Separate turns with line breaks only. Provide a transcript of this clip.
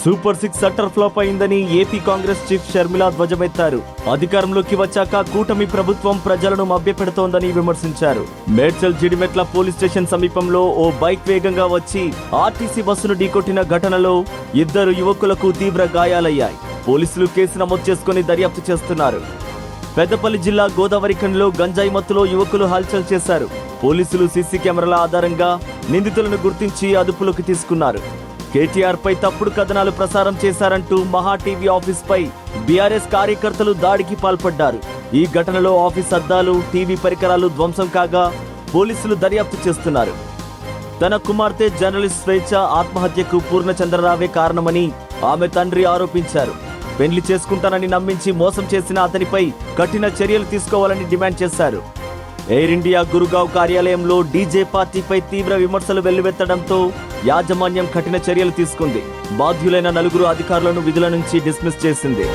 Super 6 shutter flop అయిందని AP Congress chief Sharmila ధ్వజమెత్తారు. అధికారంలోకి వచ్చాక కూటమి ప్రభుత్వం ప్రజలను మభ్యపెడుతోందని విమర్శించారు. మేడ్చల్ జిడిమెట్ల పోలీస్ స్టేషన్ సమీపంలో ఓ బైక్ వేగంగా వచ్చి ఆర్టీసీ బస్సును ఢీకొట్టిన ఘటనలో 2 యువకులకు తీవ్ర గాయాలయ్యాయి. పోలీసులు కేసు నమోదు చేసుకుని దర్యాప్తు చేస్తున్నారు. పెద్దపల్లి జిల్లా గోదావరిఖండ్లో గంజాయి మత్తులో యువకులు హల్చల్ చేశారు. పోలీసులు సీసీ కెమెరాల ఆధారంగా నిందితులను గుర్తించి అదుపులోకి తీసుకున్నారు. కేటీఆర్ పై తప్పుడు కథనాలు ప్రసారం చేశారంటూ మహా టీవీ ఆఫీస్ పై బీఆర్ఎస్ కార్యకర్తలు దాడికి పాల్పడ్డారు. ఈ ఘటనలో ఆఫీస్ అద్దాలు, టీవీ పరికరాలు ధ్వంసం కాగా పోలీసులు దర్యాప్తు చేస్తున్నారు. తన కుమార్తె జర్నలిస్ట్ స్వేచ్ఛ ఆత్మహత్యకు పూర్ణచంద్రరావే కారణమని ఆమె తండ్రి ఆరోపించారు. పెళ్లి చేసుకుంటానని నమ్మించి మోసం చేసిన అతనిపై కఠిన చర్యలు తీసుకోవాలని డిమాండ్ చేశారు. ఎయిర్ ఇండియా గురుగావ్ కార్యాలయంలో డీజే పార్టీపై తీవ్ర విమర్శలు వెల్లువెత్తడంతో యాజమాన్యం కఠిన చర్యలు తీసుకుంది. బాధ్యులైన 4 అధికారులను విధుల నుంచి డిస్మిస్ చేసింది.